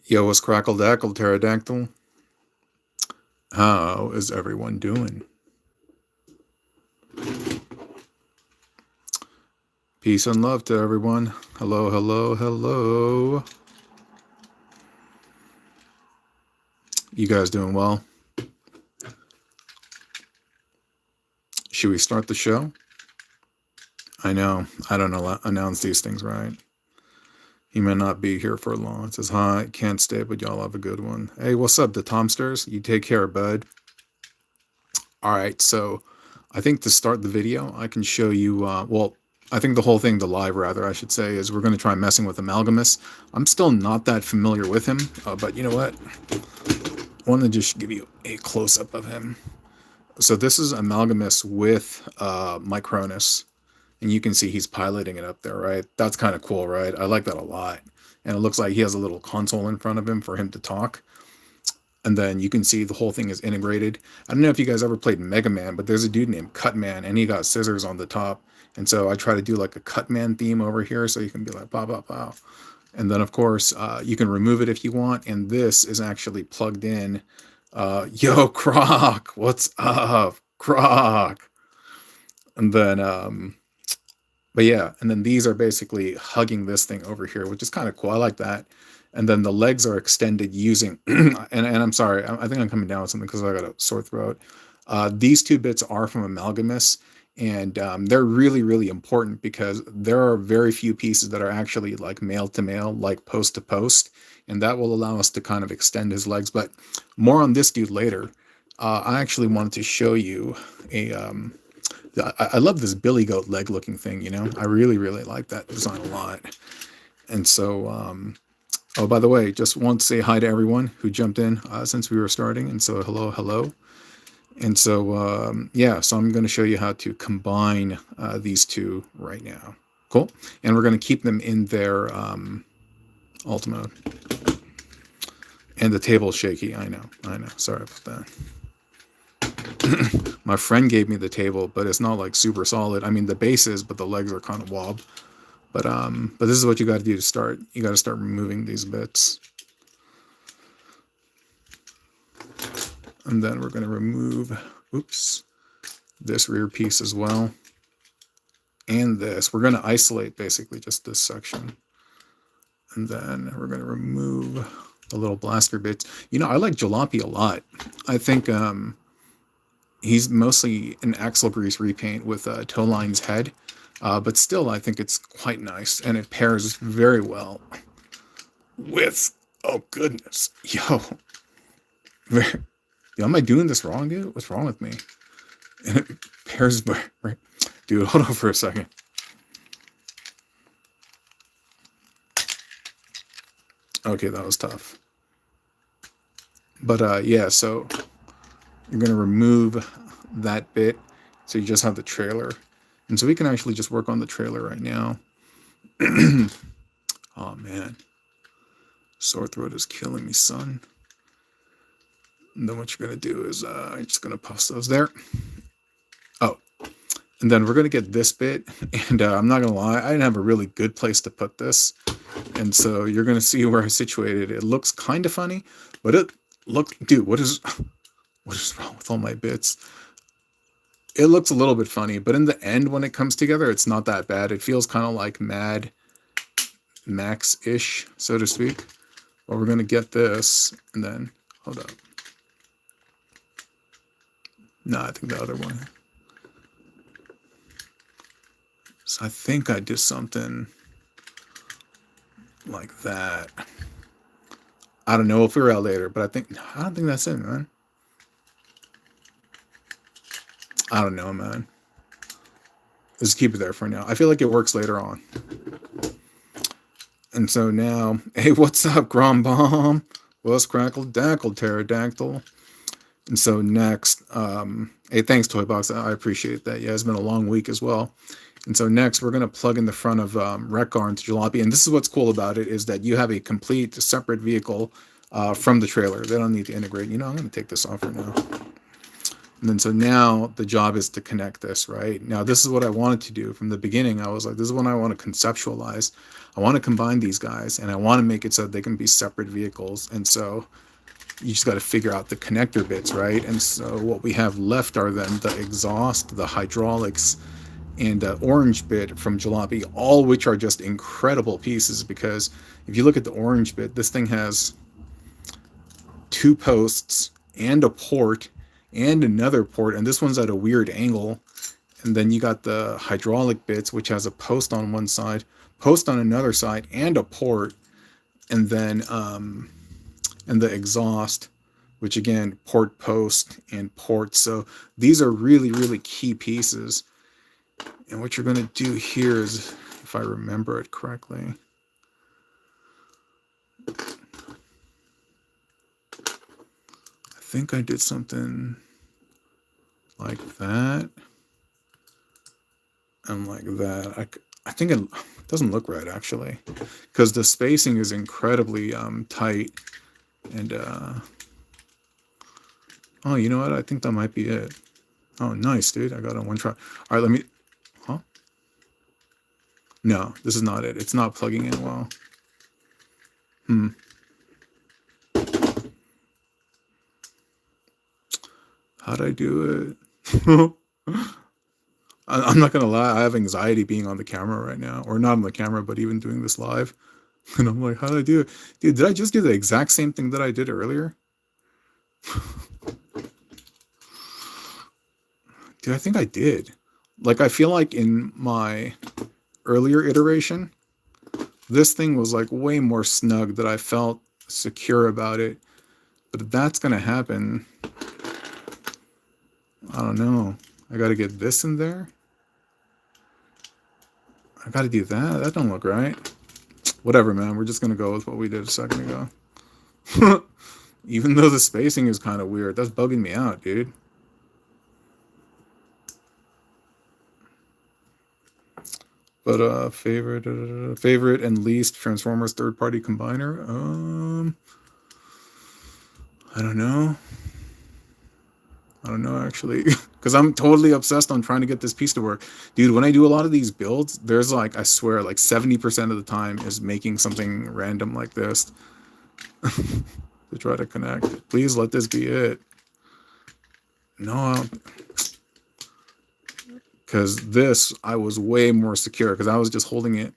Yo, what's crackle dackle, pterodactyl? How is everyone doing? Peace and love to everyone. Hello, hello, hello. You guys doing well? Should we start the show? I know. I don't announce these things right. He may not be here for long. It says, hi, can't stay, but y'all have a good one. Hey, what's up, the Tomsters? You take care, bud. All right, so I think to start the video, I can show you, well, I think the whole thing, the live rather, I should say, is we're going to try messing with Amalgamous. I'm still not that familiar with him, but you know what? I want to just give you a close-up of him. So this is Amalgamous with Micronus. And you can see he's piloting it up there, right? That's kind of cool, right? I like that a lot. And it looks like he has a little console in front of him for him to talk. And then you can see the whole thing is integrated. I don't know if you guys ever played Mega Man, but there's a dude named Cutman, and he got scissors on the top. And so I try to do like a Cutman theme over here, so you can be like, pow, pow, pow. And then, of course, you can remove it if you want. And this is actually plugged in. Yo, Croc, what's up, Croc? And then... but yeah, and then these are basically hugging this thing over here, which is kind of cool. I like that. And then the legs are extended using, and I'm sorry, I think I'm coming down with something because I got a sore throat. These two bits are from Amalgamous, and they're really, really important because there are very few pieces that are actually like male to male, like post to post, and that will allow us to kind of extend his legs. But more on this dude later. I actually wanted to show you a... I love this billy goat leg looking thing, you know. I really, really like that design a lot. And so, oh, by the way, just want to say hi to everyone who jumped in since we were starting. And so, hello, hello. And so, yeah, so I'm going to show you how to combine these two right now. Cool. And we're going to keep them in their alt mode. And the table's shaky. I know. Sorry about that. My friend gave me the table, but it's not like super solid. I mean, the base is, but the legs are kind of wobbed. But this is what you got to do to start. You got to start removing these bits. And then we're going to remove, oops, this rear piece as well. And this. We're going to isolate basically just this section. And then we're going to remove the little blaster bits. You know, I like Jalopy a lot. I think he's mostly an axle grease repaint with Towline's head. But still, I think it's quite nice. And it pairs very well with, oh goodness, yo, am I doing this wrong, dude? What's wrong with me? And it pairs very, right? Dude, hold on for a second. Okay, that was tough. But yeah, so you're going to remove that bit. So you just have the trailer. And so we can actually just work on the trailer right now. Oh, man. Sore throat is killing me, son. And then what you're going to do is I'm just going to post those there. Oh, and then we're going to get this bit. And I'm not going to lie, I didn't have a really good place to put this. And so you're going to see where I situated it. It looks kind of funny, but it looks, dude, what is wrong with all my bits? It looks a little bit funny, but in the end, when it comes together, it's not that bad. It feels kind of like Mad Max-ish, so to speak. But we're going to get this, and then, hold up. No, I think the other one. So I think I did something like that. I don't know, we'll figure out later, but I don't think that's it, man. I don't know, man. Let's keep it there for now. I feel like it works later on. And so now, hey, what's up, Grom Bomb? What's crackled, dackled, pterodactyl? And so next, hey, thanks, Toybox. I appreciate that. Yeah, it's been a long week as well. And so next, we're going to plug in the front of Rekgar into Jalopy. And this is what's cool about it, is that you have a complete separate vehicle from the trailer. They don't need to integrate. You know, I'm going to take this off right now. And then so now the job is to connect this, right? Now this is what I wanted to do from the beginning. I was like, this is what I want to conceptualize. I want to combine these guys, and I want to make it so they can be separate vehicles. And so you just got to figure out the connector bits, right? And so what we have left are then the exhaust, the hydraulics, and the orange bit from Jalopy, all which are just incredible pieces, because if you look at the orange bit, this thing has 2 posts and a port and another port, and this one's at a weird angle. And then you got the hydraulic bits, which has a post on one side, post on another side, and a port. And then and the exhaust, which again, port, post, and port. So these are really, really key pieces. And what you're going to do here is, if I remember it correctly, I think I did something like that and like that. I think it doesn't look right, actually, because the spacing is incredibly tight. And oh, you know what? I think that might be it. Oh, nice, dude. I got it on one try. All right, let me... Huh? No, this is not it. It's not plugging in well. How'd I do it? I'm not gonna lie, I have anxiety being on the camera right now, or not on the camera, but even doing this live. And I'm like, how did I do it? Dude, did I just do the exact same thing that I did earlier? Dude, I think I did. Like, I feel like in my earlier iteration, this thing was like way more snug, that I felt secure about it. But if that's gonna happen, I don't know. I gotta get this in there. I gotta do that. That don't look right. Whatever, man. We're just gonna go with what we did a second ago. Even though the spacing is kind of weird. That's bugging me out, dude. But favorite and least Transformers third-party combiner. I don't know. Actually, because I'm totally obsessed on trying to get this piece to work. Dude, when I do a lot of these builds, there's like, I swear, like 70% of the time is making something random like this to try to connect. Please let this be it. No, because this, I was way more secure because I was just holding it.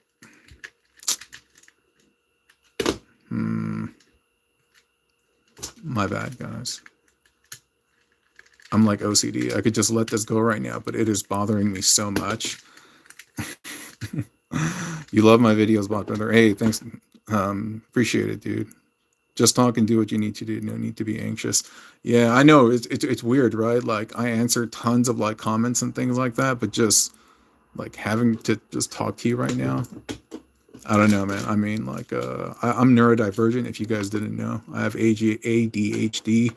My bad, guys. I'm like OCD. I could just let this go right now, but it is bothering me so much. You love my videos, Bot Brother. Hey, thanks. Appreciate it, dude. Just talk and do what you need to do. No need to be anxious. Yeah, I know. It's weird, right? Like, I answer tons of like comments and things like that, but just like having to just talk to you right now, I don't know, man. I mean, like, I'm neurodivergent, if you guys didn't know. I have ADHD.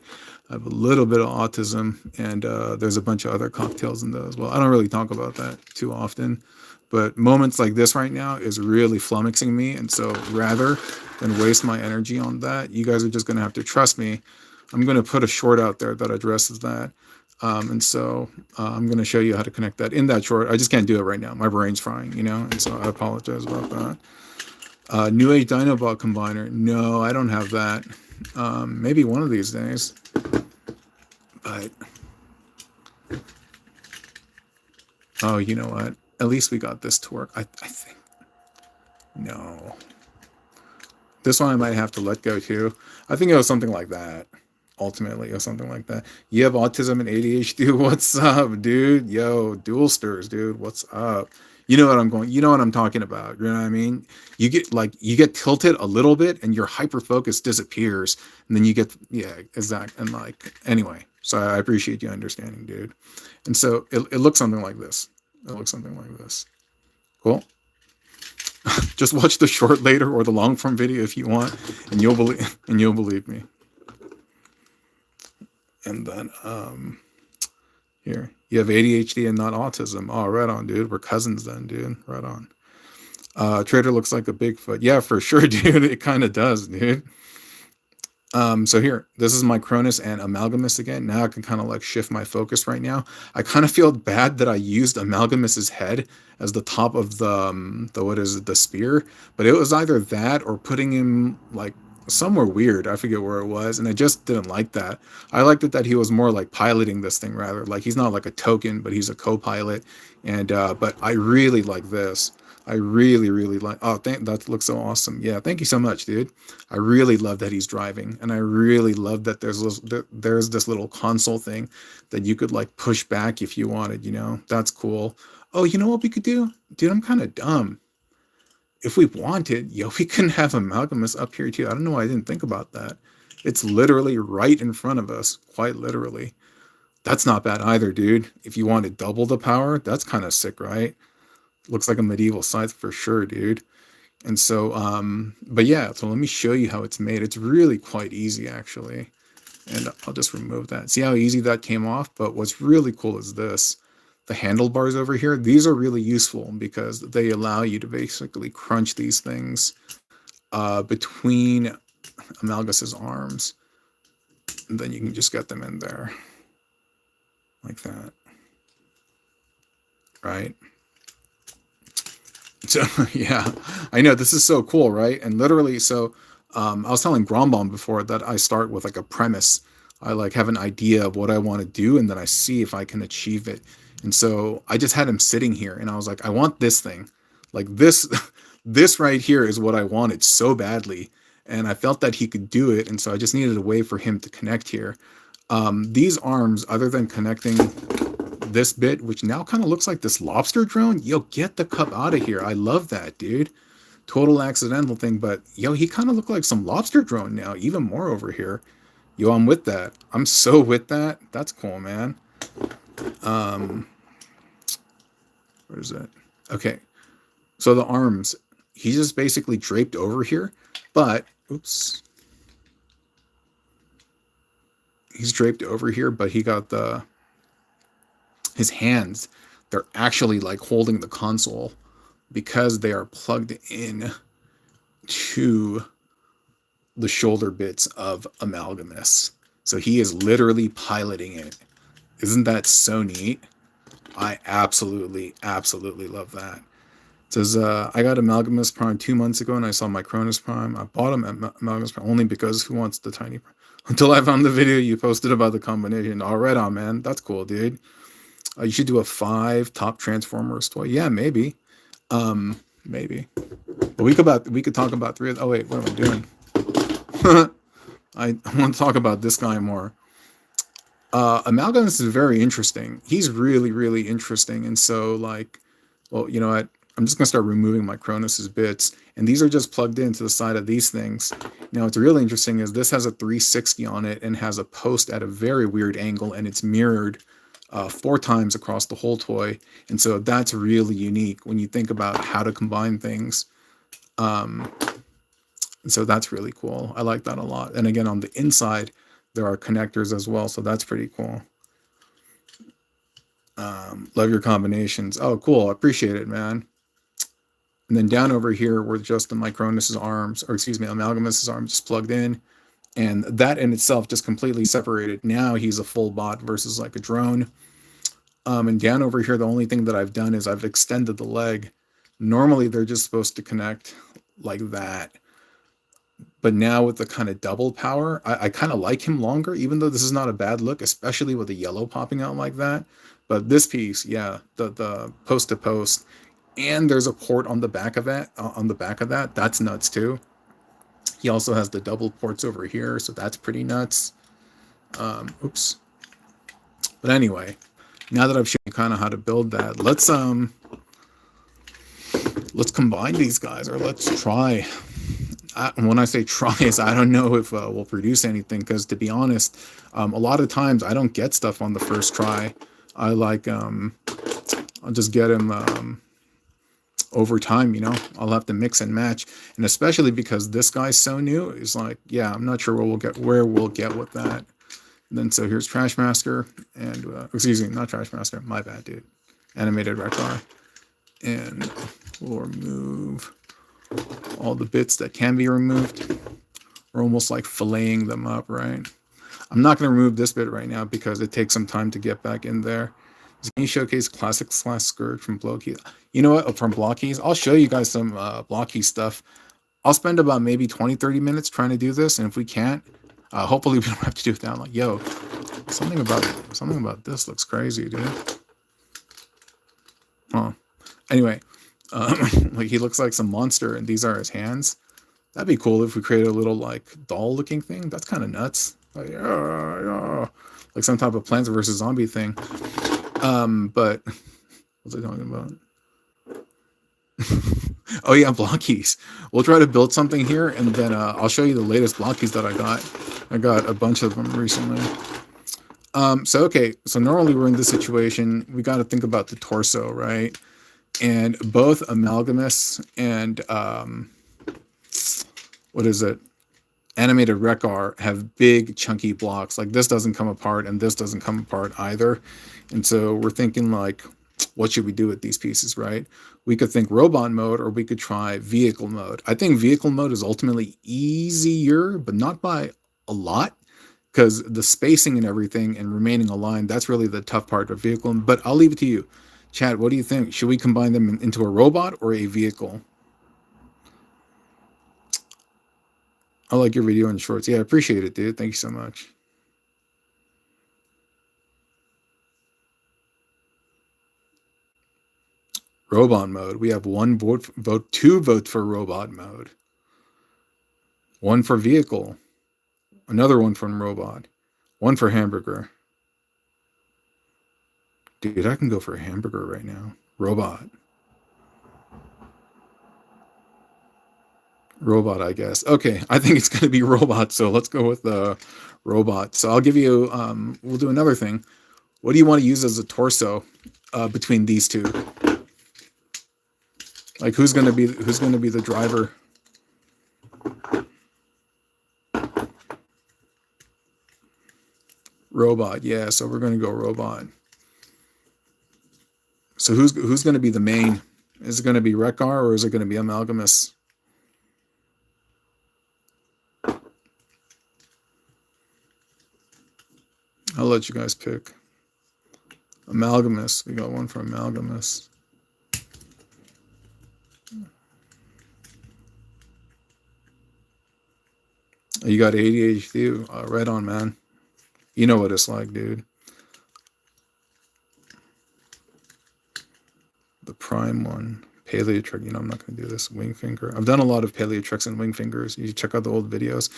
I have a little bit of autism, and there's a bunch of other cocktails in those. Well, I don't really talk about that too often, but moments like this right now is really flummoxing me. And so rather than waste my energy on that, you guys are just going to have to trust me. I'm going to put a short out there that addresses that. And so I'm going to show you how to connect that in that short. I just can't do it right now. My brain's frying, you know, and so I apologize about that. New Age Dinobot Combiner. No, I don't have that. Maybe one of these days. But, oh, you know what? At least we got this to work. I think. No. This one I might have to let go too. I think it was something like that. Ultimately, or something like that. You have autism and ADHD. What's up, dude? Yo, dual stirs, dude. What's up? You know what I'm going. You know what I'm talking about. You know what I mean? You get tilted a little bit, and your hyper focus disappears, and then you get exact. And like anyway, so I appreciate you understanding, dude. And so it looks something like this. It looks something like this. Cool. Just watch the short later or the long form video if you want, and you'll believe me. And then here you have ADHD and not autism. Oh, right on, dude. We're cousins then, dude. Right on. Trader looks like a Bigfoot. Yeah, for sure, dude. It kind of does, dude. So here, this is my Cronus and Amalgamous again. Now I can kind of like shift my focus right now. I kind of feel bad that I used Amalgamous's head as the top of the what is it, the spear, but it was either that or putting him like somewhere weird. I forget where it was, and I just didn't like that. I liked it that he was more like piloting this thing rather. Like he's not like a token, but he's a co-pilot. And but I really like this. I really, really like. Oh, that looks so awesome. Yeah, thank you so much, dude. I really love that he's driving, and I really love that there's this little console thing that you could like push back if you wanted. You know, that's cool. Oh, you know what we could do, dude? I'm kind of dumb. If we wanted, yo, we can have Amalgamous up here too. I don't know why I didn't think about that. It's literally right in front of us, quite literally. That's not bad either, dude. If you wanted double the power, that's kind of sick, right? Looks like a medieval scythe for sure, dude. And so, but yeah, so let me show you how it's made. It's really quite easy, actually. And I'll just remove that. See how easy that came off? But what's really cool is this. The handlebars over here, these are really useful because they allow you to basically crunch these things between Amalgus's arms. And then you can just get them in there. Like that. Right? So yeah, I know this is so cool, right? And literally, so I was telling Grombom before that I start with like a premise. I like have an idea of what I want to do, and then I see if I can achieve it. And so I just had him sitting here, and I was like, I want this thing, like this, this right here is what I wanted so badly, and I felt that he could do it, and so I just needed a way for him to connect here. These arms, other than connecting this bit, which now kind of looks like this lobster drone. Yo, get the cup out of here. I love that, dude. Total accidental thing, but yo, he kind of looked like some lobster drone now, even more over here. Yo, I'm with that. I'm so with that. That's cool, man. Where is it? Okay. So the arms, he's just basically draped over here, but oops. He's draped over here, but he got his hands, they're actually like holding the console because they are plugged in to the shoulder bits of Amalgamous. So he is literally piloting it. Isn't that so neat? I absolutely, absolutely love that. It says, I got Amalgamous Prime 2 months ago and I saw my Cronus Prime. I bought him at Amalgamous Prime only because who wants the tiny Prime? Until I found the video you posted about the combination. All right on, man. That's cool, dude. You should do a 5 top Transformers toy. Yeah, maybe. Maybe. But we could talk about 3 of. Oh wait, what am I doing? I want to talk about this guy more. Amalgamous is very interesting. He's really, really interesting. And so, like, well, you know what? I'm just gonna start removing my Cronus's bits, and these are just plugged into the side of these things. Now, what's really interesting is this has a 360 on it and has a post at a very weird angle, and it's mirrored 4 times across the whole toy. And so that's really unique when you think about how to combine things. So that's really cool. I like that a lot. And again, on the inside, there are connectors as well. So that's pretty cool. Love your combinations. Oh, cool. I appreciate it, man. And then down over here, where just the Micronus's arms, or excuse me, Amalgamous's arms just plugged in. And that in itself just completely separated. Now he's a full bot versus like a drone. And down over here, the only thing that I've done is I've extended the leg. Normally, they're just supposed to connect like that. But now with the kind of double power, I kind of like him longer, even though this is not a bad look, especially with the yellow popping out like that. But this piece, yeah, the post to post, and there's a port on the back of that. That's nuts too. He also has the double ports over here, so that's pretty nuts. Oops. But anyway, now that I've shown you kind of how to build that, let's combine these guys, or let's try. When I say try, is I don't know if we'll produce anything, because to be honest, a lot of times I don't get stuff on the first try. I like I'll just get him over time, you know. I'll have to mix and match, and especially because this guy's so new, it's like, yeah, I'm not sure where we'll get with that. And then so here's Trashmaster, and excuse me, not Trashmaster, my bad, dude. Animated Rekar, and we'll remove all the bits that can be removed. We're almost like filleting them up, right? I'm not going to remove this bit right now because it takes some time to get back in there. Can you showcase classic slash skirt from Blokees? You know what? From Blokees? I'll show you guys some Blokees stuff. I'll spend about maybe 20, 30 minutes trying to do this. And if we can't, hopefully we don't have to do it down. Like, yo, something about this looks crazy, dude. Huh. Anyway, like he looks like some monster and these are his hands. That'd be cool if we created a little like doll looking thing. That's kind of nuts. Like, like some type of Plants vs. Zombie thing. But what's I talking about? Oh yeah, Blokees. We'll try to build something here, and then I'll show you the latest Blokees that I got. I got a bunch of them recently. So normally we're in this situation. We got to think about the torso, right? And both Amalgamous and what is it? Animated Rekar have big chunky blocks. Like this doesn't come apart and this doesn't come apart either. And so we're thinking like, what should we do with these pieces, right? We could think robot mode or we could try vehicle mode. I think vehicle mode is ultimately easier, but not by a lot, because the spacing and everything and remaining aligned, that's really the tough part of vehicle. But I'll leave it to you. Chad, what do you think? Should we combine them into a robot or a vehicle? I like your video and shorts. Yeah, I appreciate it, dude. Thank you so much. Robot mode. We have two votes for robot mode. One for vehicle. Another one from robot. One for hamburger. Dude, I can go for a hamburger right now. Robot. Robot, I guess. Okay, I think it's going to be robot, so let's go with the robot. So I'll give you, we'll do another thing. What do you want to use as a torso between these two? Like who's going to be the driver? Robot, yeah, so we're going to go robot. So who's going to be the main? Is it going to be Rekar or is it going to be Amalgamous? I'll let you guys pick. Amalgamous. We got one for Amalgamous. You got ADHD. Right on, man. You know what it's like, dude. The prime one. Paleo trick. You know, I'm not going to do this. Wing finger. I've done a lot of paleo tricks and wing fingers. You check out the old videos.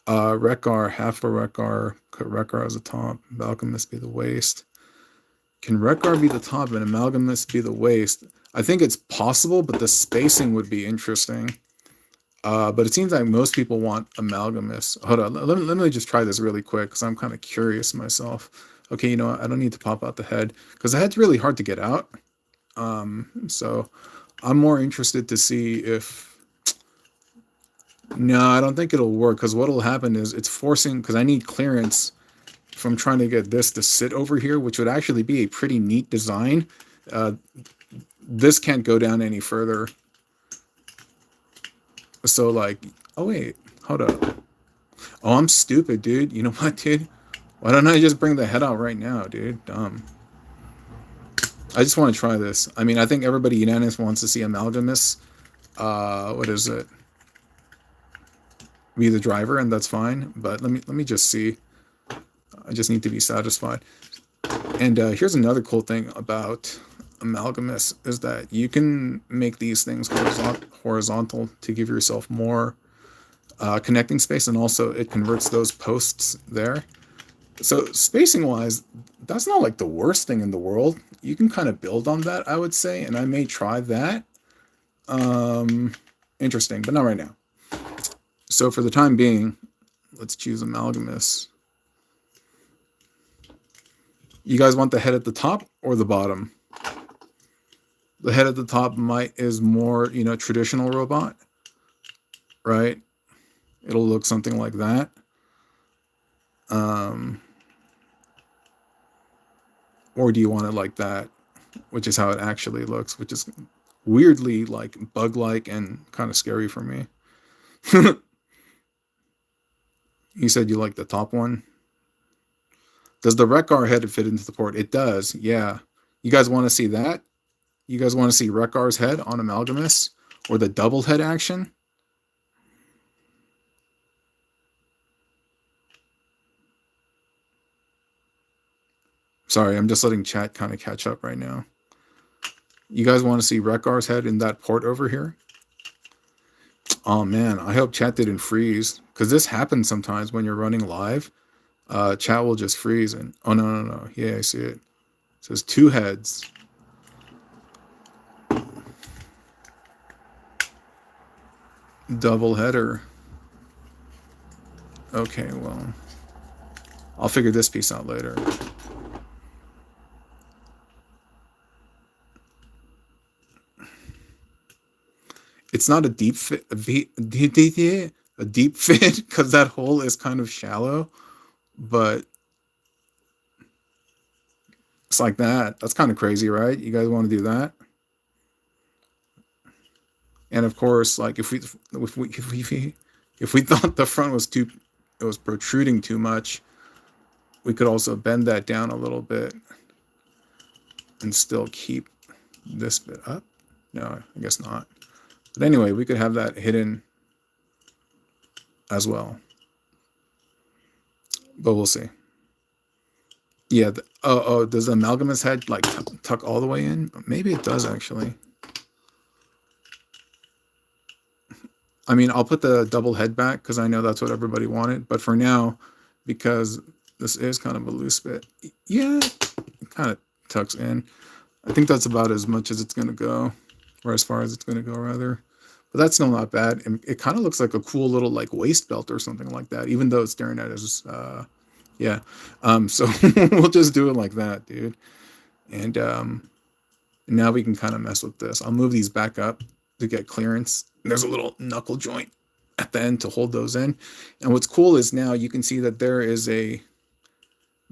Rekar, half for Rekar. Cut Rekar as a top. Amalgamous be the waist. Can Rekar be the top and Amalgamous be the waist? I think it's possible, but the spacing would be interesting. But it seems like most people want Amalgamous. Hold on, let me just try this really quick because I'm kind of curious myself. Okay, you know what? I don't need to pop out the head because the head's really hard to get out. So I'm more interested to see if... No, I don't think it'll work because what'll happen is it's forcing... Because I need clearance from trying to get this to sit over here, which would actually be a pretty neat design. This can't go down any further. So like, oh wait, hold up. Oh, I'm stupid, dude. You know what, dude? Why don't I just bring the head out right now, dude? Dumb. I just want to try this. I mean, I think everybody unanimous wants to see Amalgamous. What is it? Be the driver, and that's fine. But let me just see. I just need to be satisfied. And here's another cool thing about Amalgamous is that you can make these things horizontal to give yourself more connecting space, and also it converts those posts there. So spacing wise, that's not like the worst thing in the world. You can kind of build on that, I would say, and I may try that. Interesting, but not right now. So for the time being, let's choose Amalgamous. You guys want the head at the top or the bottom? The head at the top is more, you know, traditional robot, right? It'll look something like that. Or do you want it like that, which is how it actually looks, which is weirdly like bug-like and kind of scary for me. You said you like the top one. Does the Rekar head fit into the port? It does, yeah. You guys want to see that? You guys want to see Rekar's head on Amalgamous? Or the double head action? Sorry, I'm just letting chat kind of catch up right now. You guys want to see Rekar's head in that port over here? Oh man, I hope chat didn't freeze. Because this happens sometimes when you're running live. Chat will just freeze and... Oh, no. Yeah, I see it. It says 2 heads. Double header. Okay, well... I'll figure this piece out later. It's not a deep fit, a deep fit, because that hole is kind of shallow, but it's like that. That's kind of crazy, right? You guys want to do that? And of course, like if we thought the front was it was protruding too much, we could also bend that down a little bit and still keep this bit up. No, I guess not. But anyway, we could have that hidden as well. But we'll see. Yeah. Does the Amalgamous head like tuck all the way in? Maybe it does actually. I mean, I'll put the double head back because I know that's what everybody wanted. But for now, because this is kind of a loose bit, yeah, it kind of tucks in. I think that's about as much as it's going to go, or as far as it's going to go, rather. But that's still not bad. And it kind of looks like a cool little like waist belt or something like that, even though it's staring at us. Yeah. So we'll just do it like that, dude. And now we can kind of mess with this. I'll move these back up to get clearance. There's a little knuckle joint at the end to hold those in. And what's cool is now you can see that there is a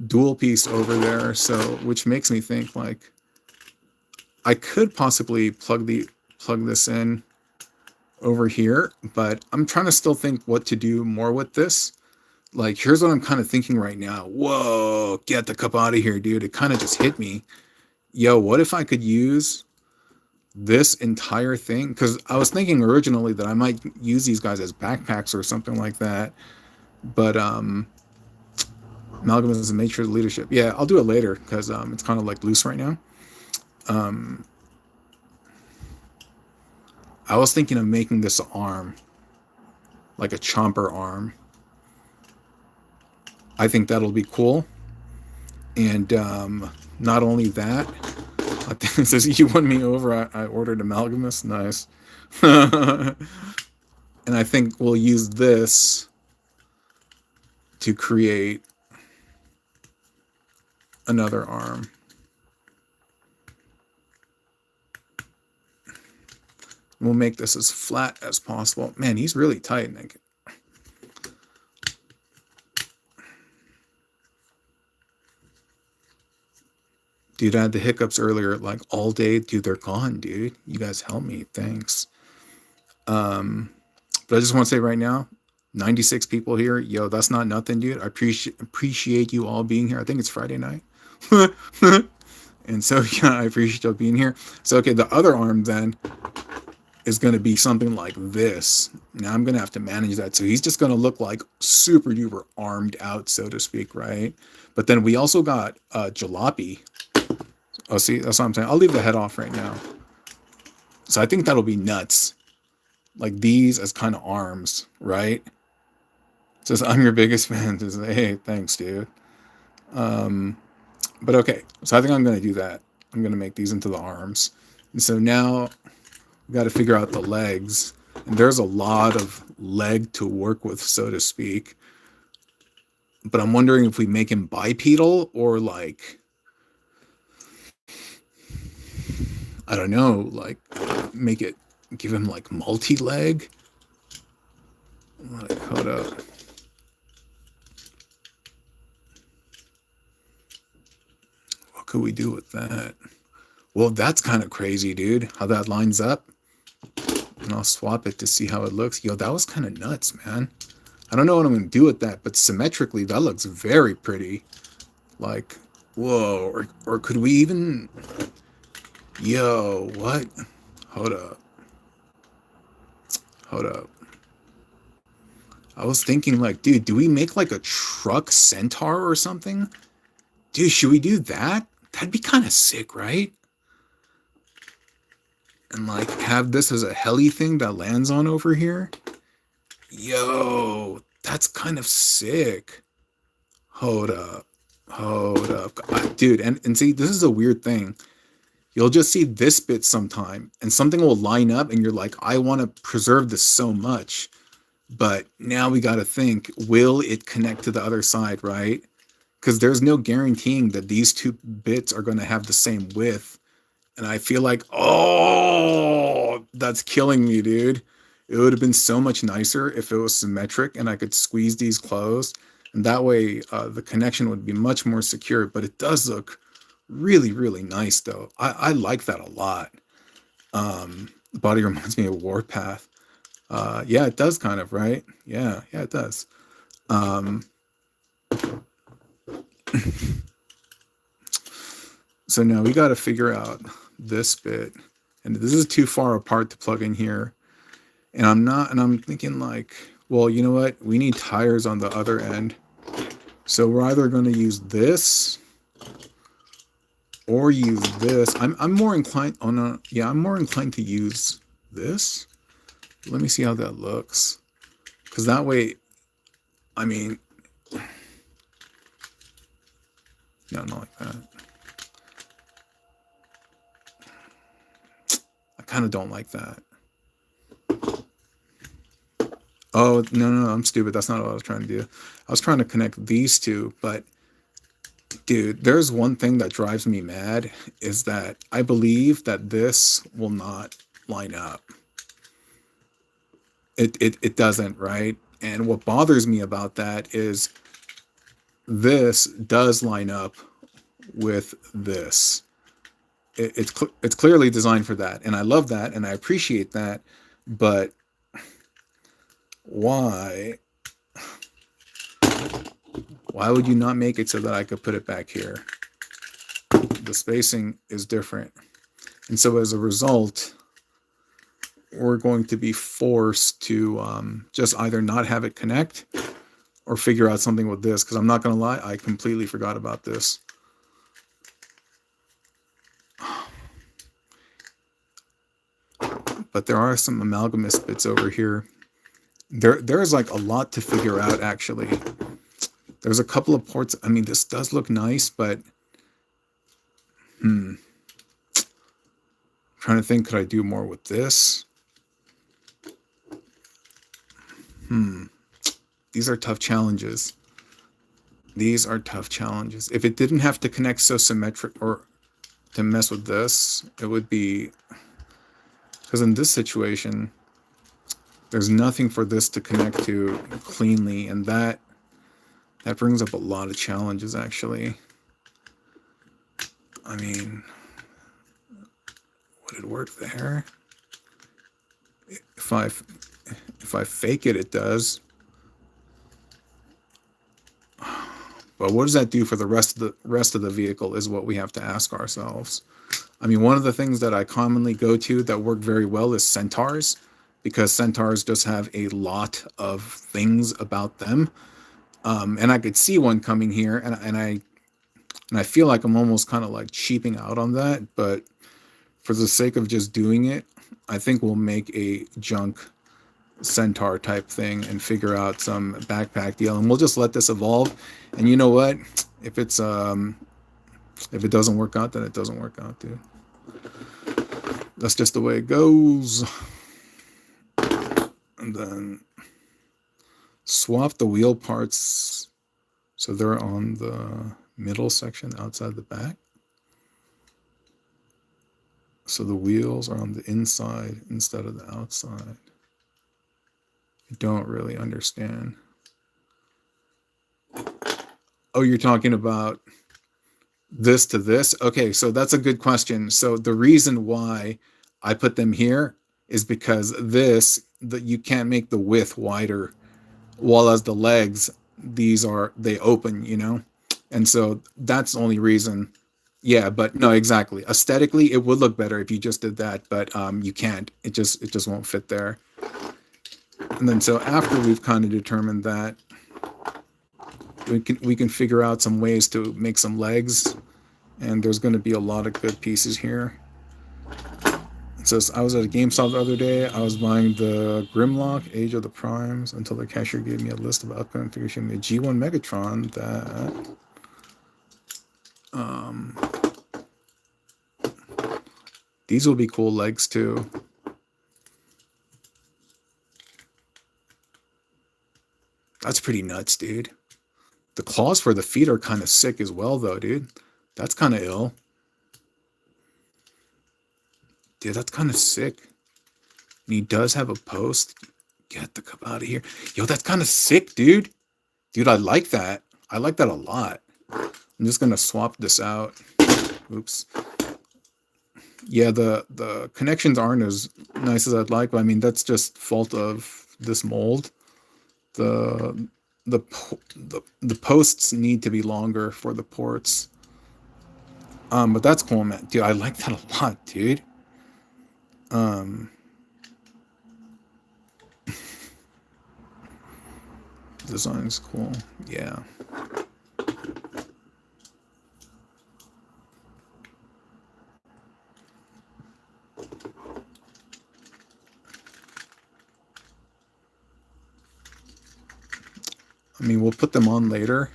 dual piece over there. So, which makes me think like I could possibly plug this in over here, but I'm trying to still think what to do more with this. Like, here's what I'm kind of thinking right now. Whoa, get the cup out of here, dude. It kind of just hit me. Yo, what if I could use this entire thing? Because I was thinking originally that I might use these guys as backpacks or something like that. But Amalgamous is a matrix leadership. Yeah, I'll do it later because it's kind of like loose right now. I was thinking of making this arm, like a chomper arm. I think that'll be cool. And not only that, I think it says you won me over. I ordered Amalgamous. Nice. And I think we'll use this to create another arm. We'll make this as flat as possible. Man, he's really tight, Nick. Dude, I had the hiccups earlier, like all day. Dude, they're gone, dude. You guys help me. Thanks. But I just want to say right now, 96 people here. Yo, that's not nothing, dude. I appreciate you all being here. I think it's Friday night. And so, yeah, I appreciate y'all being here. So, okay, the other arm then is going to be something like this. Now I'm going to have to manage that. So he's just going to look like super duper armed out, so to speak, right? But then we also got Jalopy. Oh, see, that's what I'm saying. I'll leave the head off right now. So I think that'll be nuts. Like these as kind of arms, right? It says, I'm your biggest fan. Says, hey, thanks, dude. But okay, so I think I'm going to do that. I'm going to make these into the arms. And so now we got to figure out the legs. And there's a lot of leg to work with, so to speak. But I'm wondering if we make him bipedal or like, I don't know, like give him like multi-leg. Like, hold up. What could we do with that? Well, that's kind of crazy, dude, how that lines up. And I'll swap it to see how it looks. Yo, that was kind of nuts, man. I don't know what I'm going to do with that, but symmetrically, that looks very pretty. Like, whoa, or could we even... Yo, what? Hold up. Hold up. I was thinking, like, dude, do we make like a truck centaur or something? Dude, should we do that? That'd be kind of sick, right? And like have this as a heli thing that lands on over here. Yo, that's kind of sick. Hold up. Hold up. Dude, and see, this is a weird thing. You'll just see this bit sometime, and something will line up, and you're like, I want to preserve this so much. But now we got to think, will it connect to the other side, right? Because there's no guaranteeing that these two bits are going to have the same width. And I feel like, oh, that's killing me, dude. It would have been so much nicer if it was symmetric and I could squeeze these closed. And that way the connection would be much more secure. But it does look really, really nice, though. I like that a lot. The body reminds me of Warpath. Yeah, it does kind of, right? Yeah, it does. So now we got to figure out this bit. And this is too far apart to plug in here. And I'm thinking like, well, you know what? We need tires on the other end. So we're either going to use this or use this. I'm more inclined I'm more inclined to use this. Let me see how that looks. Because that way, I mean, no, not like that. I kind of don't like that. Oh, no, I'm stupid. That's not what I was trying to do. I was trying to connect these two, but dude, there's one thing that drives me mad is that I believe that this will not line up. It doesn't, right? And what bothers me about that is this does line up with this. It's clearly designed for that, and I love that, and I appreciate that, but why would you not make it so that I could put it back here? The spacing is different, and so as a result, we're going to be forced to just either not have it connect or figure out something with this, because I'm not going to lie, I completely forgot about this. But there are some amalgamous bits over here. There's like a lot to figure out, actually. There's a couple of ports. I mean, this does look nice, but trying to think, could I do more with this? These are tough challenges. These are tough challenges. If it didn't have to connect so symmetric or to mess with this, it would be... Because in this situation, there's nothing for this to connect to cleanly, and that brings up a lot of challenges, actually. I mean, would it work there? If I fake it, it does. But what does that do for the rest of the vehicle is what we have to ask ourselves. I mean, one of the things that I commonly go to that work very well is centaurs, because centaurs just have a lot of things about them. And I could see one coming here, and I feel like I'm almost kind of like cheaping out on that, but for the sake of just doing it, I think we'll make a junk centaur type thing and figure out some backpack deal, and we'll just let this evolve. And you know what? If it doesn't work out, then it doesn't work out, dude. That's just the way it goes. And then swap the wheel parts so they're on the middle section outside the back. So the wheels are on the inside instead of the outside. I don't really understand. Oh, you're talking about this to this? Okay, so that's a good question. So the reason why I put them here is because you can't make the width wider while as the legs, they open, you know? And so that's the only reason. Yeah, but no, exactly. Aesthetically, it would look better if you just did that, but you can't. It just won't fit there. And then so after we've kind of determined that, we can figure out some ways to make some legs, and there's going to be a lot of good pieces here. So I was at a GameStop the other day. I was buying the Grimlock Age of the Primes until the cashier gave me a list of upcoming figures showing the G1 Megatron that these will be cool legs too. That's pretty nuts, dude. The claws for the feet are kind of sick as well, though, dude. That's kind of ill. Dude, that's kind of sick. And he does have a post. Get the cup out of here. Yo, that's kind of sick, dude. Dude, I like that. I like that a lot. I'm just going to swap this out. Oops. Yeah, the connections aren't as nice as I'd like, but I mean, that's just fault of this mold. The posts need to be longer for the ports. But that's cool, man. Dude, I like that a lot, dude. Design's cool. Yeah. I mean, we'll put them on later,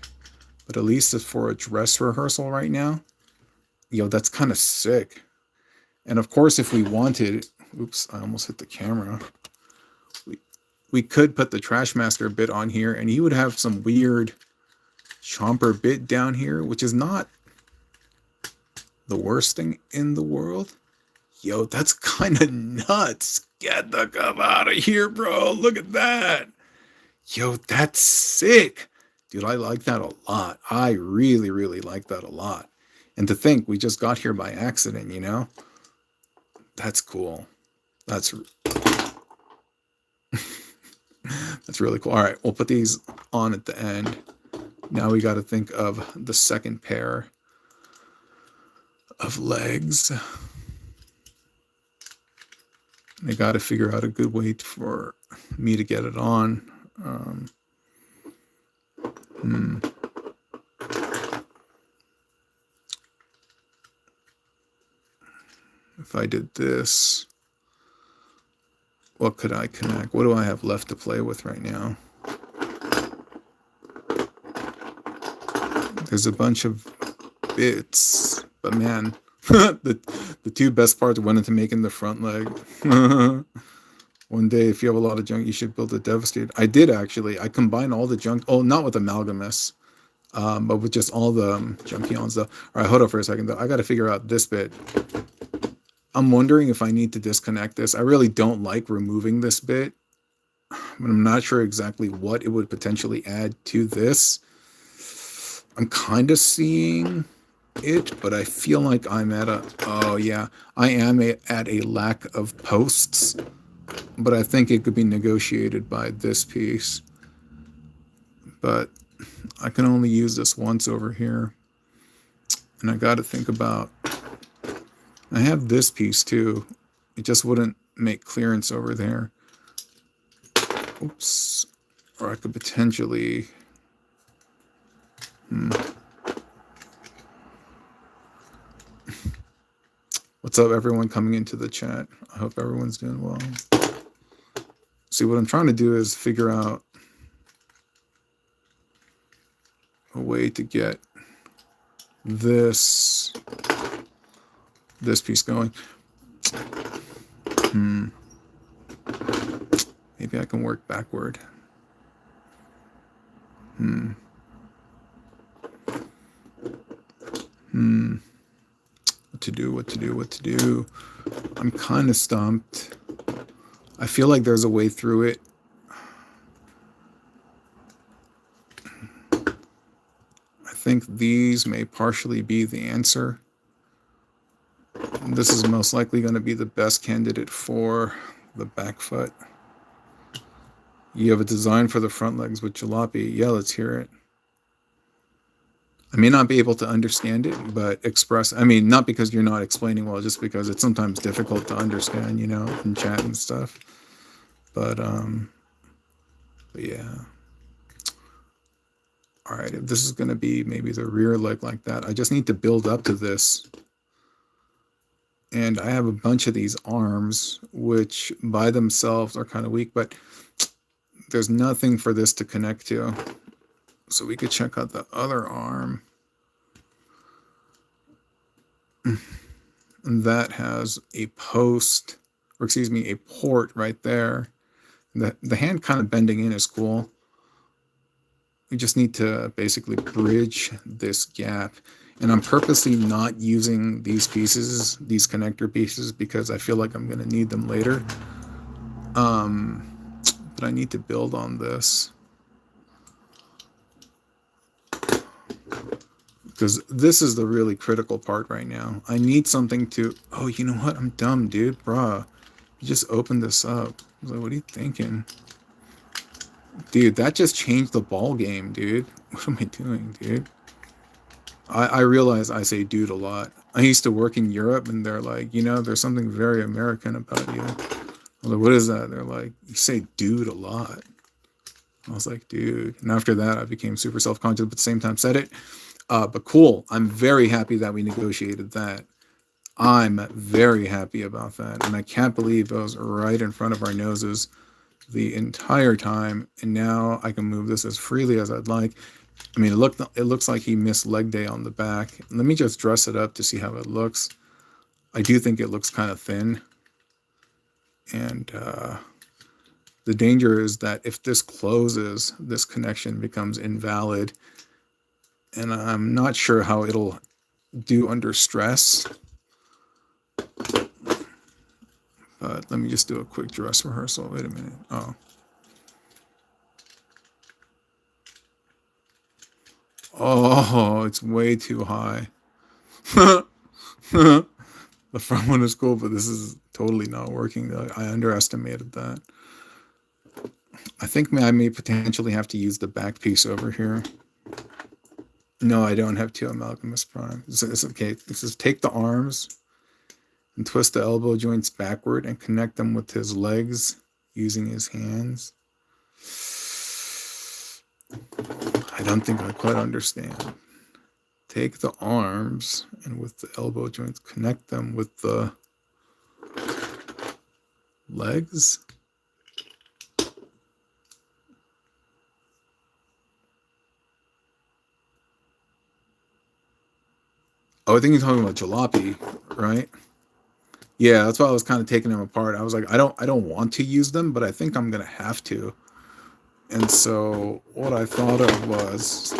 but at least it's for a dress rehearsal right now. Yo, that's kind of sick. And of course, if we wanted, oops, I almost hit the camera. We could put the Trashmaster bit on here, and he would have some weird chomper bit down here, which is not the worst thing in the world. Yo, that's kind of nuts. Get the cup out of here, bro. Look at that. Yo, that's sick. Dude, I like that a lot. I really, really like that a lot. And to think we just got here by accident, you know? That's cool. That's that's really cool. All right, we'll put these on at the end. Now we got to think of the second pair of legs. They got to figure out a good way for me to get it on. If I did this, what could I connect? What do I have left to play with right now? There's a bunch of bits, but man, the two best parts went into making the front leg. One day, if you have a lot of junk, you should build a Devastator. I did, actually. I combined all the junk. Oh, not with Amalgamous, but with just all the Junkions, though. All right, hold up for a second, though. I got to figure out this bit. I'm wondering if I need to disconnect this. I really don't like removing this bit, but I'm not sure exactly what it would potentially add to this. I'm kind of seeing it, but I feel like I'm at a... Oh, yeah. I am at a lack of posts, but I think it could be negotiated by this piece. But I can only use this once over here. And I got to think about... I have this piece too. It just wouldn't make clearance over there. Oops. Or I could potentially... What's up, everyone coming into the chat? I hope everyone's doing well. See, what I'm trying to do is figure out a way to get this piece going. Maybe I can work backward. What to do? I'm kind of stumped. I feel like there's a way through it. I think these may partially be the answer. This is most likely going to be the best candidate for the back foot. You have a design for the front legs with jalopy. Yeah, let's hear it. I may not be able to understand it, but express, I mean, not because you're not explaining well, just because it's sometimes difficult to understand, you know, in chat and stuff. But yeah. All right, if this is going to be maybe the rear leg like that, I just need to build up to this. And I have a bunch of these arms, which by themselves are kind of weak, but there's nothing for this to connect to. So we could check out the other arm. And that has a post, or excuse me, a port right there. The hand kind of bending in is cool. We just need to basically bridge this gap. And I'm purposely not using these pieces, these connector pieces, because I feel like I'm going to need them later. But I need to build on this. Because this is the really critical part right now. I need something to... Oh, you know what? I'm dumb, dude. Bruh. You just opened this up. I was like, what are you thinking? Dude, that just changed the ball game, dude. What am I doing, dude? I realize I say dude a lot. I used to work in Europe, and they're like, you know, there's something very American about you. I was like, what is that? They're like, you say dude a lot. I was like, dude. And after that, I became super self-conscious, but at the same time said it. But cool. I'm very happy that we negotiated that. I'm very happy about that. And I can't believe it was right in front of our noses the entire time. And now I can move this as freely as I'd like. I mean, it looks like he missed leg day on the back. Let me just dress it up to see how it looks. I do think it looks kind of thin. And the danger is that if this closes, this connection becomes invalid. And I'm not sure how it'll do under stress. But let me just do a quick dress rehearsal. Wait a minute. Oh. Oh, it's way too high. The front one is cool, but this is totally not working. I underestimated that. I think I may potentially have to use the back piece over here. No, I don't have two Amalgamous Prime. It's okay. This is take the arms and twist the elbow joints backward and connect them with his legs using his hands. I don't think I quite understand. Take the arms and with the elbow joints, connect them with the legs. Oh, I think you're talking about jalopy, right? Yeah, that's why I was kind of taking them apart. I was like, I don't want to use them, but I think I'm gonna have to. And so what I thought of was,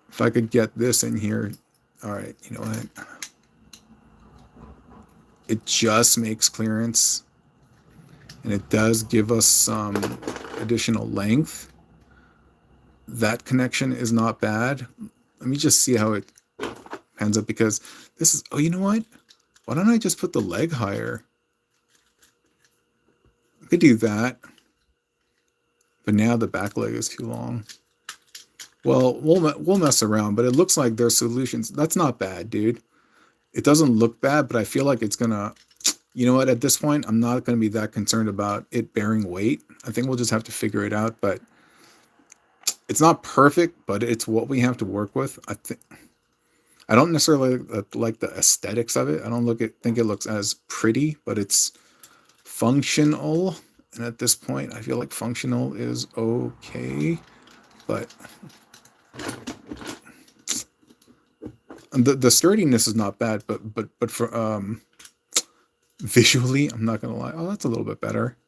if I could get this in here, all right, you know what? It just makes clearance, and it does give us some additional length. That connection is not bad. Let me just see how it pans up, because this is, oh, you know what? Why don't I just put the leg higher? I could do that. But now the back leg is too long. Well, we'll mess around, but it looks like there's solutions. That's not bad, dude. It doesn't look bad, but I feel like it's gonna, you know what, at this point, I'm not gonna be that concerned about it bearing weight. I think we'll just have to figure it out, but it's not perfect, but it's what we have to work with. I don't necessarily like the aesthetics of it. I don't think it looks as pretty, but it's functional. And at this point, I feel like functional is okay, but the sturdiness is not bad. But for visually, I'm not gonna lie. Oh, that's a little bit better.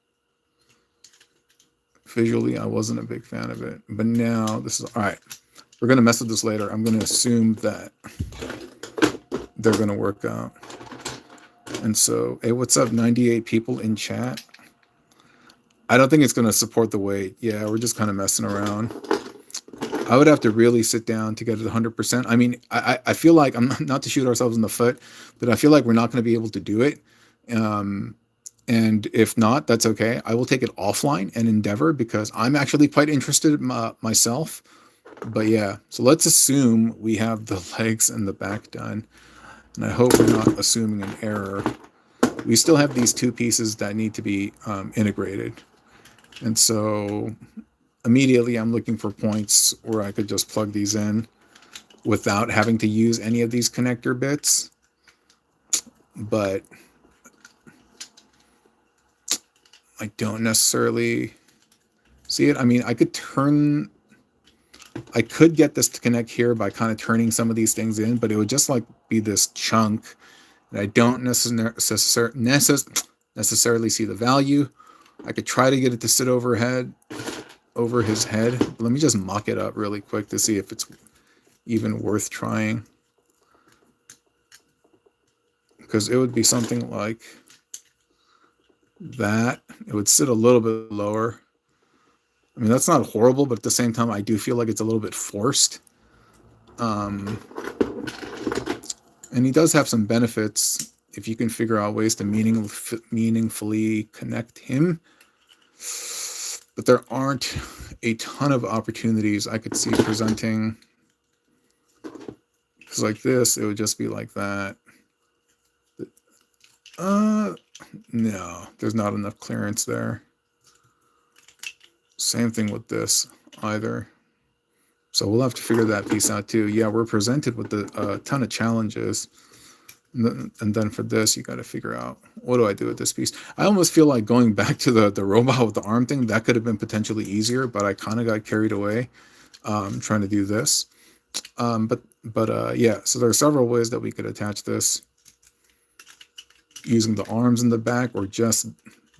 Visually, I wasn't a big fan of it, but now this is all right. We're gonna mess with this later. I'm gonna assume that they're gonna work out. And so, hey, what's up, 98 people in chat? I don't think it's going to support the weight. Yeah, we're just kind of messing around. I would have to really sit down to get it 100%. I mean, I feel like, I'm not to shoot ourselves in the foot, but I feel like we're not going to be able to do it. And if not, that's okay. I will take it offline and endeavor because I'm actually quite interested myself. But yeah, so let's assume we have the legs and the back done. And I hope we're not assuming an error. We still have these two pieces that need to be integrated. And so immediately I'm looking for points where I could just plug these in without having to use any of these connector bits. But I don't necessarily see it. I mean, I could get this to connect here by kind of turning some of these things in, but it would just like be this chunk. And I don't necessarily see the value. I could try to get it to sit over his head. But let me just mock it up really quick to see if it's even worth trying. Because it would be something like that. It would sit a little bit lower. I mean, that's not horrible, but at the same time, I do feel like it's a little bit forced. And he does have some benefits if you can figure out ways to meaningfully connect him. But there aren't a ton of opportunities I could see presenting. Because like this, it would just be like that. No, there's not enough clearance there. Same thing with this either. So we'll have to figure that piece out too. Yeah, we're presented with a ton of challenges. And then for this, you got to figure out, what do I do with this piece? I almost feel like going back to the robot with the arm thing, that could have been potentially easier, but I kind of got carried away trying to do this. Yeah, so there are several ways that we could attach this using the arms in the back or just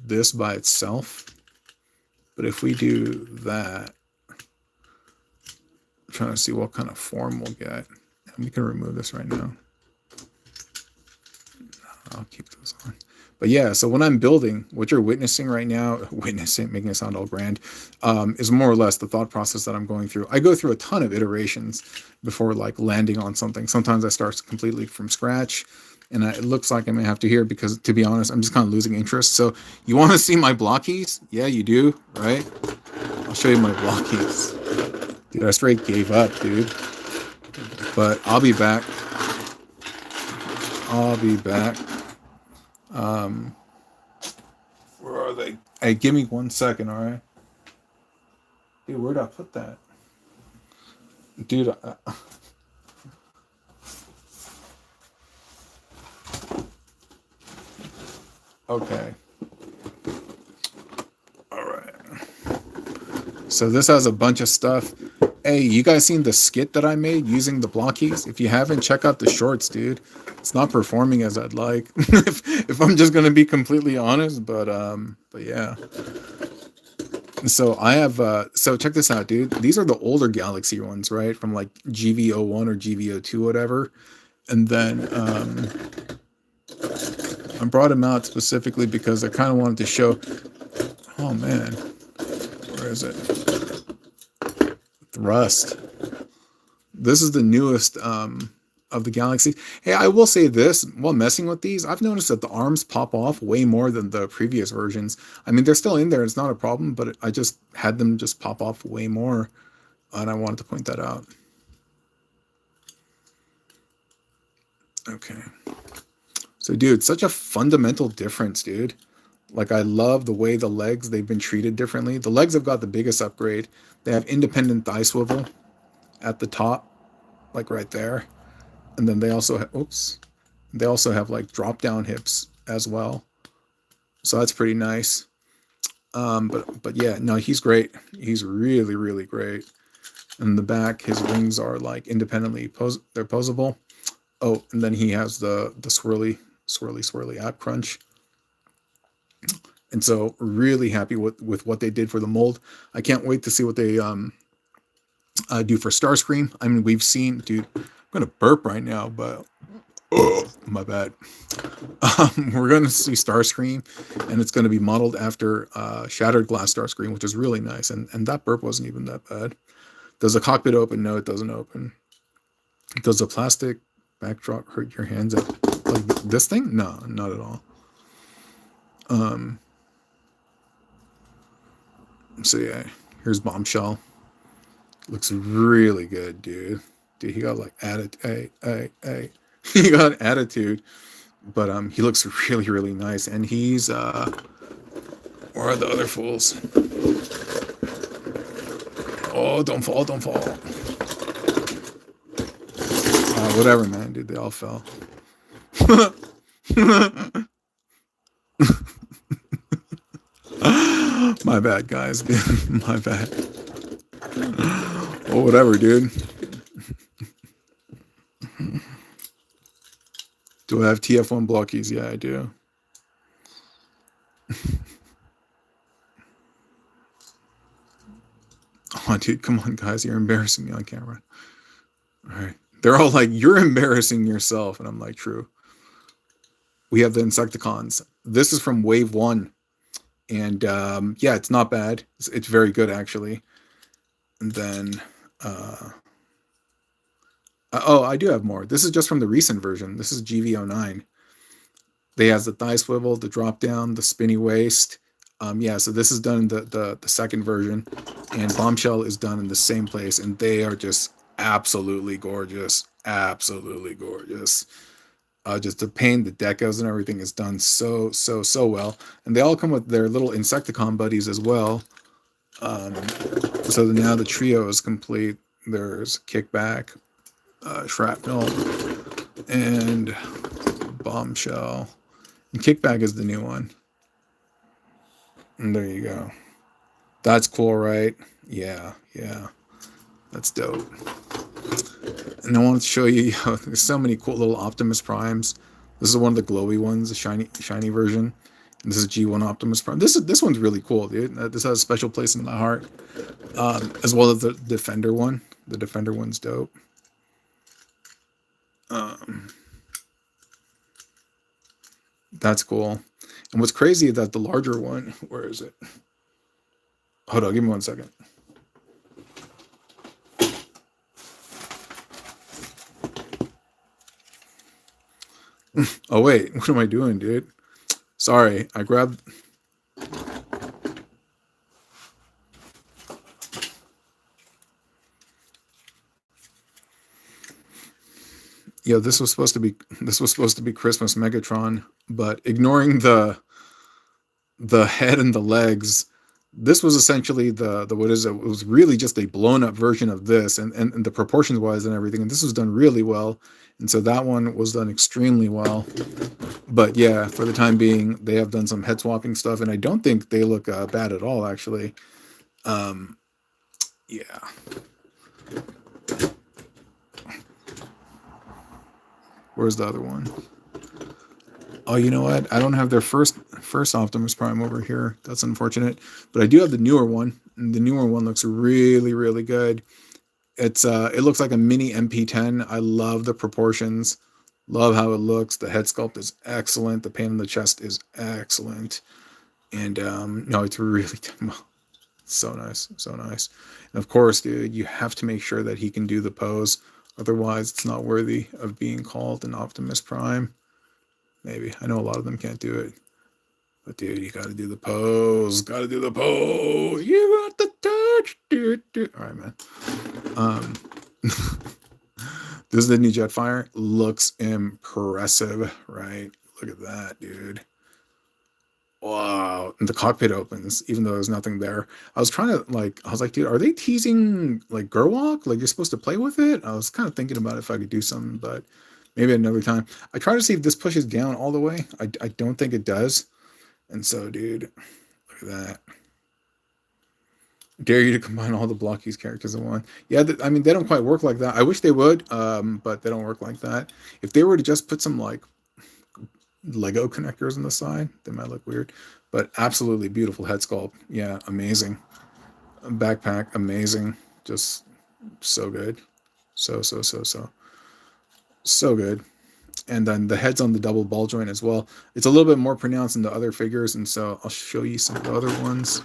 this by itself. But if we do that, I'm trying to see what kind of form we'll get. And we can remove this right now. I'll keep those on. But yeah, so when I'm building, what you're witnessing right now, making it sound all grand, is more or less the thought process that I'm going through. I go through a ton of iterations before like landing on something. Sometimes I start completely from scratch, and it looks like I may have to here because, to be honest, I'm just kind of losing interest. So you want to see my Blokees? Yeah, you do, right? I'll show you my Blokees. Dude, I straight gave up, dude. But I'll be back. Where are they? Hey, give me 1 second, all right? Dude, where'd I put that? Dude, okay. All right. So this has a bunch of stuff. Hey, you guys seen the skit that I made using the Blokees? If you haven't, check out the shorts, dude. It's not performing as I'd like, if I'm just gonna be completely honest. But yeah. So I have so check this out, dude. These are the older Galaxy ones, right? From like GV01 or GV02, whatever. And then I brought them out specifically because I kind of wanted to show. Oh man, where is it? Thrust. This is the newest of the Galaxies. Hey, I will say this, while messing with these, I've noticed that the arms pop off way more than the previous versions. I mean, they're still in there, it's not a problem, but I just had them just pop off way more, and I wanted to point that out. Okay. So, dude, such a fundamental difference, dude. Like, I love the way the legs, they've been treated differently. The legs have got the biggest upgrade. They have independent thigh swivel at the top, like right there. And then they also have like drop down hips as well. So that's pretty nice. But yeah, no, he's great. He's really, really great. In the back, his wings are like independently they're posable. Oh, and then he has the swirly ab crunch. And so really happy with what they did for the mold. I can't wait to see what they do for Starscream. I mean, we've seen, dude, I'm gonna burp right now, but oh, my bad. We're gonna see Starscream, and it's gonna be modeled after Shattered Glass Starscream, which is really nice. And that burp wasn't even that bad. Does the cockpit open? No, it doesn't open. Does the plastic backdrop hurt your hands? Like this thing? No, not at all. Um, so yeah, here's Bombshell. Looks really good, dude. Dude, he got like attitude. He got attitude, but he looks really, really nice. And he's where are the other fools? Oh, don't fall, don't fall. Whatever, man, dude. They all fell. My bad, guys. Dude. My bad. Well, whatever, dude. Do I have TF1 Blokees? Yeah, I do. Oh, dude, come on, guys. You're embarrassing me on camera. All right. They're all like, you're embarrassing yourself. And I'm like, true. We have the Insecticons. This is from Wave 1. And yeah, it's not bad. It's very good, actually. And then... oh, I do have more. This is just from the recent version. This is GV09. They has the thigh swivel, the drop down, the spinny waist. Yeah, so this is done in the second version, and Bombshell is done in the same place, and they are just absolutely gorgeous. Absolutely gorgeous. Just the paint, the decos, and everything is done so well. And they all come with their little Insecticon buddies as well. So now the trio is complete. There's Kickback, Shrapnel, and Bombshell. And Kickback is the new one. And there you go. That's cool, right? Yeah. That's dope. And I want to show you, there's so many cool little Optimus Primes. This is one of the glowy ones, the shiny version. And this is G1 Optimus Prime. This one's really cool, dude. This has a special place in my heart. As well as the Defender one. The Defender one's dope. That's cool. And what's crazy is that the larger one, where is it? Hold on, give me 1 second. Oh wait, what am I doing, dude? Sorry, I grabbed... Yeah, this was supposed to be Christmas Megatron, but ignoring the head and the legs, this was essentially the what is it? It was really just a blown up version of this, and the proportions wise and everything. And this was done really well, and so that one was done extremely well. But yeah, for the time being, they have done some head swapping stuff, and I don't think they look bad at all, actually. Yeah. Where's the other one? Oh, you know what? I don't have their first Optimus Prime over here. That's unfortunate. But I do have the newer one. And the newer one looks really, really good. It looks like a mini MP10. I love the proportions. Love how it looks. The head sculpt is excellent. The paint on the chest is excellent. And no, it's really so nice. So nice. And of course, dude, you have to make sure that he can do the pose. Otherwise, it's not worthy of being called an Optimus Prime. Maybe. I know a lot of them can't do it. But dude, you gotta do the pose. Gotta do the pose. You got the touch. Dude. Alright, man. This is the new Jetfire. Looks impressive, right? Look at that, dude. Wow. And the cockpit opens, even though there's nothing there. I was like, dude, are they teasing like Gerwalk? Like you're supposed to play with it? I was kind of thinking about if I could do something, but maybe another time. I try to see if this pushes down all the way. I don't think it does. And so, dude, look at that. Dare you to combine all the Blokees characters in one. Yeah, I mean, they don't quite work like that. I wish they would, but they don't work like that. If they were to just put some, like, Lego connectors on the side, they might look weird. But absolutely beautiful head sculpt. Yeah, amazing. Backpack, amazing. Just so good. So good. And then the head's on the double ball joint as well. It's a little bit more pronounced than the other figures, and so I'll show you some of the other ones.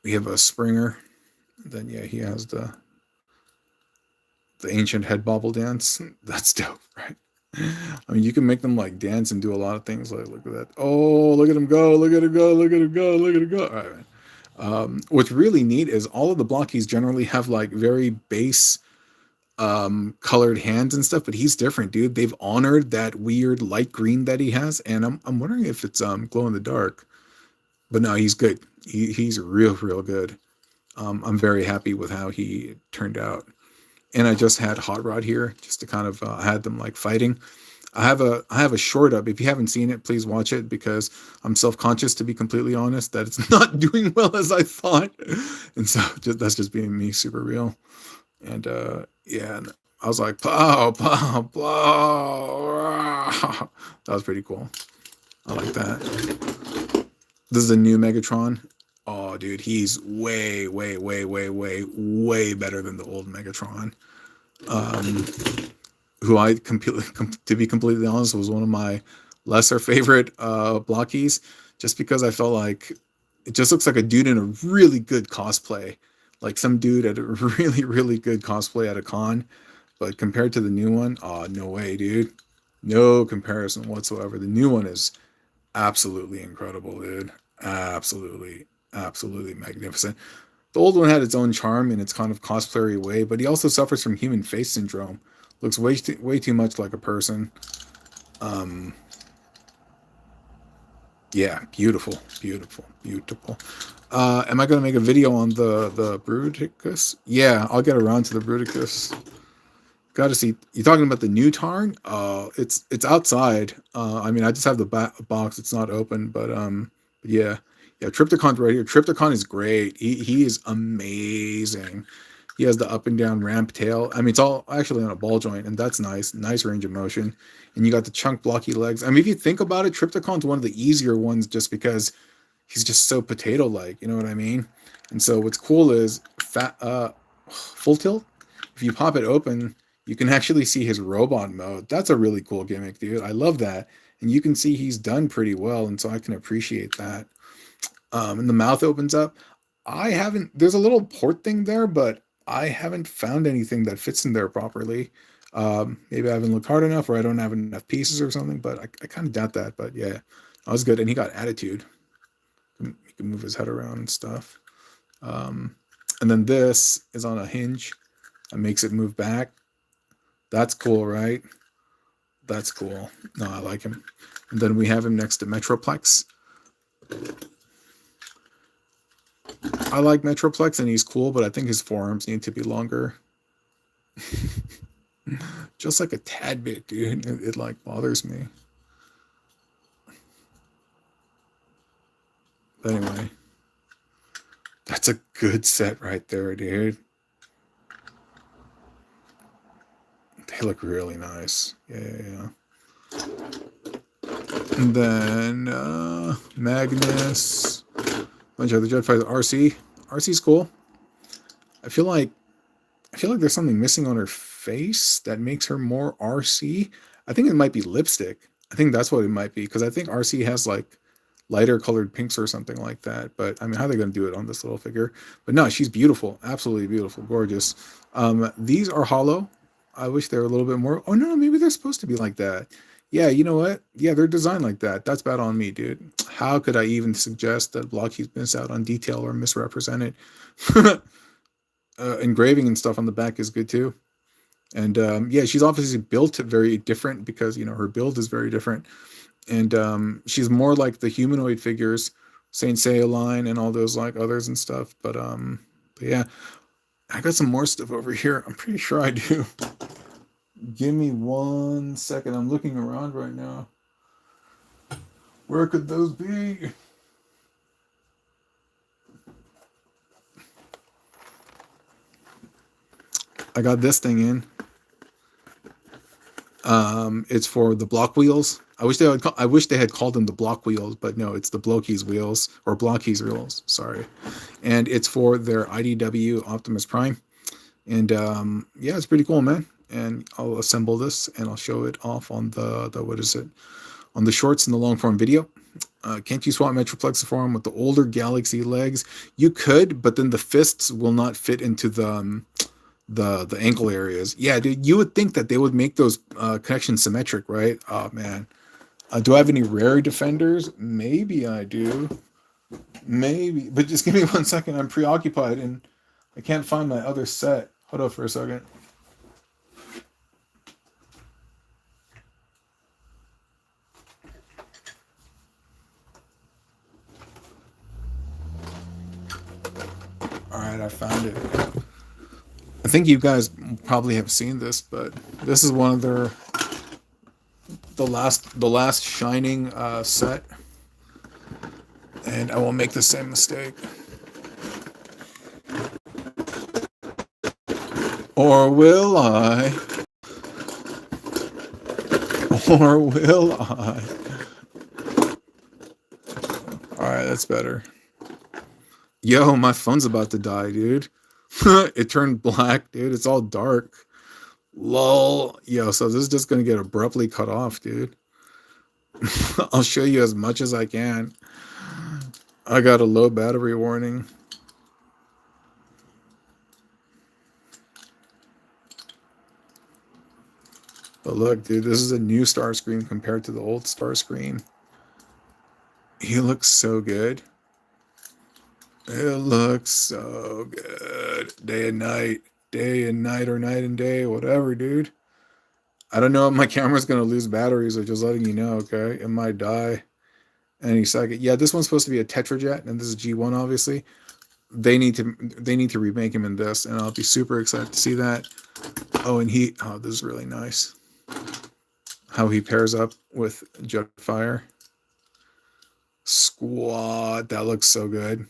We have a Springer. Then yeah, he has the ancient head bobble dance. That's dope, right? I mean, you can make them like dance and do a lot of things. Like, look at that. Oh, look at him go. Look at him go. Look at him go. Look at him go. All right. What's really neat is all of the Blokees generally have like very base colored hands and stuff, but he's different, dude. They've honored that weird light green that he has, and I'm wondering if it's glow in the dark. But no, he's good. He's real good. I'm very happy with how he turned out. And I just had Hot Rod here just to kind of had them like fighting. I have a short up. If you haven't seen it, please watch it, because I'm self-conscious, to be completely honest, that it's not doing well as I thought. And so that's just being me, super real. And yeah, and I was like, pow, pow, pow. That was pretty cool. I like that. This is a new Megatron. Oh, dude, he's way better than the old Megatron. Who I to be completely honest, was one of my lesser favorite Blokees, just because I felt like it just looks like a dude in a really good cosplay, like some dude at a really good cosplay at a con. But compared to the new one, oh, no way, dude. No comparison whatsoever. The new one is absolutely incredible, dude. Absolutely magnificent. The old one had its own charm in its kind of cosplayery way, but he also suffers from human face syndrome. Looks way too much like a person. Yeah, beautiful. Am I going to make a video on the Bruticus? Yeah, I'll get around to the Bruticus. Got to see. You're talking about the new Tarn? It's outside. I mean, I just have the box. It's not open, but yeah. Tryptocon's right here. Tryptocon is great. He is amazing. He has the up and down ramp tail. I mean, it's all actually on a ball joint, and that's nice. Nice range of motion. And you got the chunk blocky legs. I mean, if you think about it, Tryptocon's one of the easier ones just because he's just so potato-like. You know what I mean? And so what's cool is full tilt. If you pop it open, you can actually see his robot mode. That's a really cool gimmick, dude. I love that. And you can see he's done pretty well, and so I can appreciate that. And the mouth opens up. There's a little port thing there, but I haven't found anything that fits in there properly. Maybe I haven't looked hard enough, or I don't have enough pieces or something, but I kind of doubt that. But yeah, that was good. And he got attitude. He can move his head around and stuff. And then this is on a hinge and makes it move back. That's cool, right? That's cool. No, I like him. And then we have him next to Metroplex. I like Metroplex, and he's cool, but I think his forearms need to be longer. Just like a tad bit, dude. It like bothers me. But anyway, that's a good set right there, dude. They look really nice. Yeah. And then Magnus. Bunch of the Jet Fighters. RC's cool. I feel like there's something missing on her face that makes her more RC. I think it might be lipstick. I think that's what it might be, because I think RC has like lighter colored pinks or something like that. But I mean, how are they going to do it on this little figure? But no, she's beautiful. Absolutely beautiful. Gorgeous. These are hollow. I wish they were a little bit more. Oh no, maybe they're supposed to be like that. Yeah, you know what? Yeah, they're designed like that. That's bad on me, dude. How could I even suggest that Blokees miss out on detail or misrepresented? Engraving and stuff on the back is good too. And yeah, she's obviously built very different, because, you know, her build is very different. And she's more like the humanoid figures, Saint Seiya line and all those like others and stuff. But yeah, I got some more stuff over here. I'm pretty sure I do. Give me 1 second. I'm looking around right now. Where could those be? I got this thing in. It's for the block wheels. I wish they had called them the block wheels, but no, it's the Blokees wheels, or Blokees wheels. Sorry, and it's for their IDW Optimus Prime. And yeah, it's pretty cool, man. And I'll assemble this and I'll show it off on the what is it? On the shorts and the long form video. Can't you swap Metroplex form with the older Galaxy legs? You could, but then the fists will not fit into the the ankle areas. Yeah, dude, you would think that they would make those connections symmetric, right? Oh man. Do I have any rare defenders? Maybe I do. Maybe, but just give me 1 second. I'm preoccupied and I can't find my other set. Hold up for a second. All right, I found it. I think you guys probably have seen this, but this is one of the last shining set, and I won't make the same mistake. Or will I? Or will I? Alright, that's better. Yo, my phone's about to die, dude. It turned black, dude. It's all dark. Lol. Yo, so this is just gonna get abruptly cut off, dude. I'll show you as much as I can. I got a low battery warning. But look, dude, this is a new Starscream compared to the old Starscream. He looks so good. It looks so good. Day and night. Day and night or night and day. Whatever, dude. I don't know if my camera's going to lose batteries, or just letting you know, okay? It might die any second. Yeah, this one's supposed to be a Tetrajet, and this is G1, obviously. They need to remake him in this, and I'll be super excited to see that. Oh, and oh, this is really nice. How he pairs up with Jetfire. Squad, that looks so good.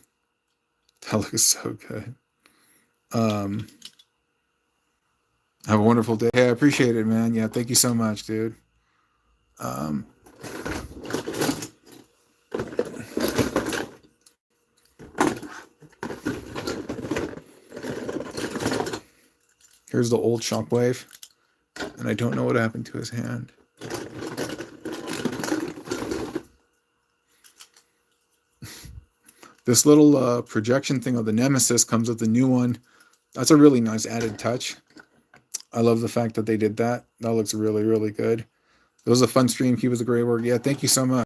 That looks so good. Have a wonderful day. Hey, I appreciate it, man. Yeah, thank you so much, dude. Here's the old Shockwave, and I don't know what happened to his hand. This little projection thing of the Nemesis comes with the new one. That's a really nice added touch. I love the fact that they did that. That looks really, really good. It was a fun stream. Keep up the great work. Yeah, thank you so much.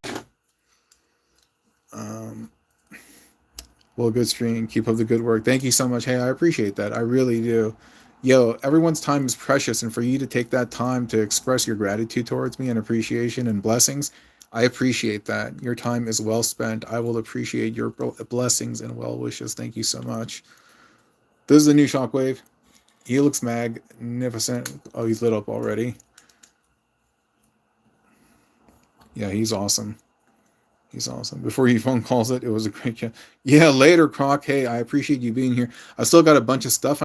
Well, good stream. Keep up the good work. Thank you so much. Hey, I appreciate that. I really do. Yo, everyone's time is precious, and for you to take that time to express your gratitude towards me and appreciation and blessings, I appreciate that. Your time is well spent. I will appreciate your blessings and well wishes. Thank you so much. This is the new Shockwave. He looks magnificent. Oh, he's lit up already. Yeah, he's awesome. He's awesome. Before he phone calls it, it was a great chat. Yeah, later, Croc. Hey, I appreciate you being here. I still got a bunch of stuff